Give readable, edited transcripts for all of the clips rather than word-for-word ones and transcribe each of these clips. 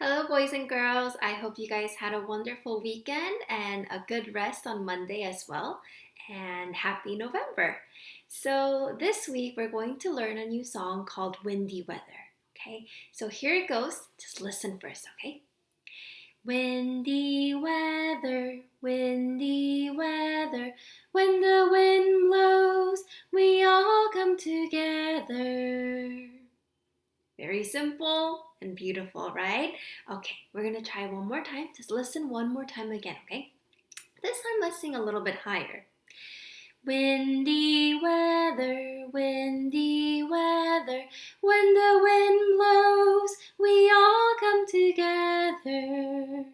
Hello, boys and girls. I hope you guys had a wonderful weekend and a good rest on Monday as well. And happy November. So, this week we're going to learn a new song called Windy Weather. Okay, so here it goes. Just listen first, okay? Windy weather, windy weather. When the wind blows, we all come together. Very simple and beautiful, right? Okay, we're gonna try one more time. Just listen one more time again, okay? This time let's sing a little bit higher. Windy weather, windy weather. When the wind blows, we all come together.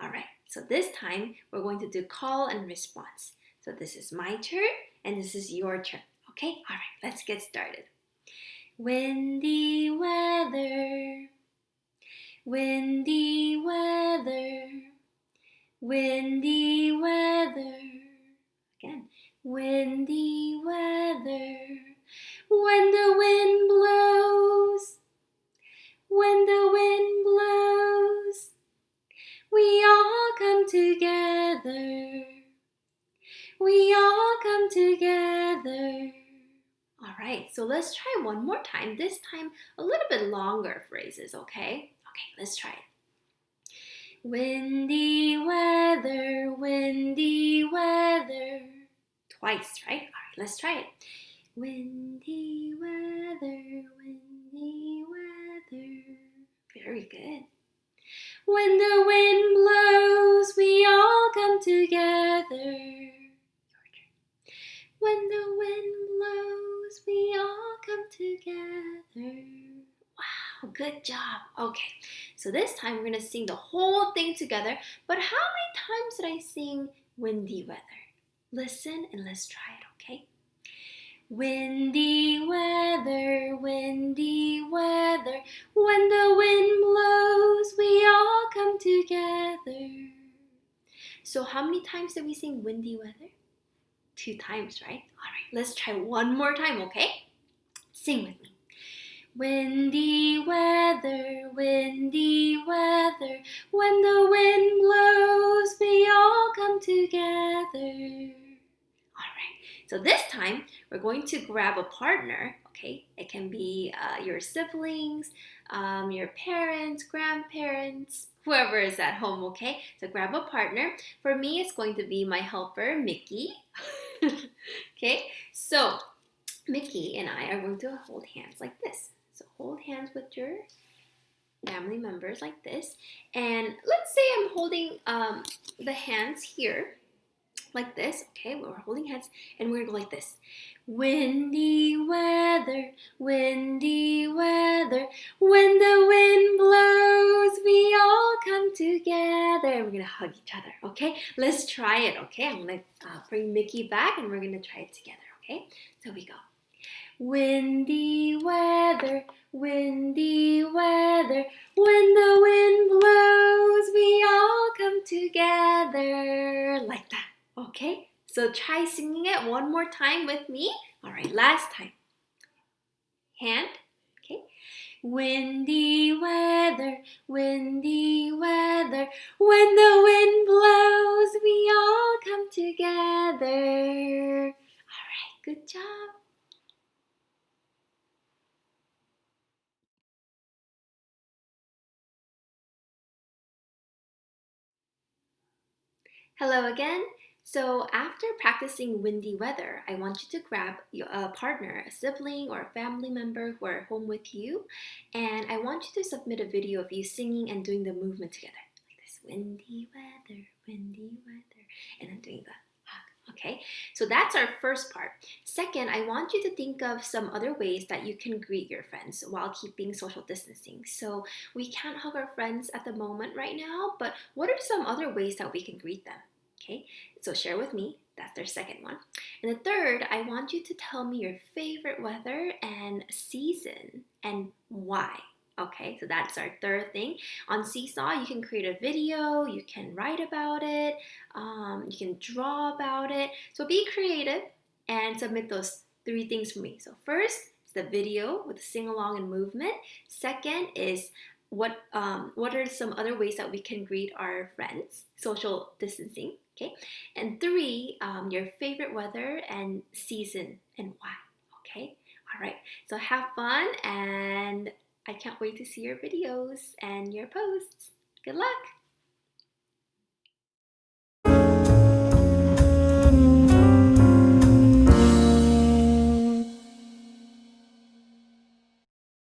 All right, so this time we're going to do call and response. So this is my turn and this is your turn, okay? All right, let's get started. Windy weather, windy weather, windy weather. Again, windy weather. When the wind blows, when the wind blows, we all come together. We all come together. All right, so let's try one more time. This time, a little bit longer phrases, okay? Okay, let's try it. Windy weather, windy weather. Twice, right? All right, let's try it. Windy weather, windy weather. Very good. When the wind blows, we all come together. When the wind blows, we all come together. Wow, good job. Okay, so this time we're going to sing the whole thing together. But how many times did I sing windy weather? Listen and let's try it, okay? Windy weather, windy weather. When the wind blows, we all come together. So how many times did we sing windy weather? 2 times, right? All right, let's try one more time, okay? Sing with me. Windy weather, windy weather. When the wind blows, we all come together. All right, so this time we're going to grab a partner, okay? It can be your siblings, your parents, grandparents, whoever is at home, okay? So grab a partner. For me, it's going to be my helper, Mickey. Okay, so Mickey and I are going to hold hands like this. So hold hands with your family members like this. And let's say I'm holding the hands here like this. Okay, we're holding hands and we're gonna go like this. Windy weather, windy weather. When the wind blows, we all come together. We're gonna hug each other, okay? Let's try it, okay? I'm gonna bring Mickey back and we're gonna try it together, okay? So we go. Windy weather, windy weather. When the wind blows, we all come together. Like that, okay? So try singing it one more time with me. All right, last time. Hand, okay? Windy weather, windy weather. When the wind blows, we all come together. All right, good job. Hello again. So after practicing windy weather, I want you to grab a partner, a sibling, or a family member who are home with you, and I want you to submit a video of you singing and doing the movement together. Like this, windy weather, and then doing the hug, okay? So that's our first part. Second, I want you to think of some other ways that you can greet your friends while keeping social distancing. So we can't hug our friends at the moment right now, but what are some other ways that we can greet them? Okay, so share with me. That's their second one. And the third, I want you to tell me your favorite weather and season and why. Okay, so that's our third thing. On Seesaw, you can create a video, you can write about it, you can draw about it. So be creative and submit those 3 things for me. So first is the video with the sing along and movement. Second is what are some other ways that we can greet our friends, social distancing, okay? And three, your favorite weather and season and why, okay? All right, so have fun, and I can't wait to see your videos and your posts. Good luck!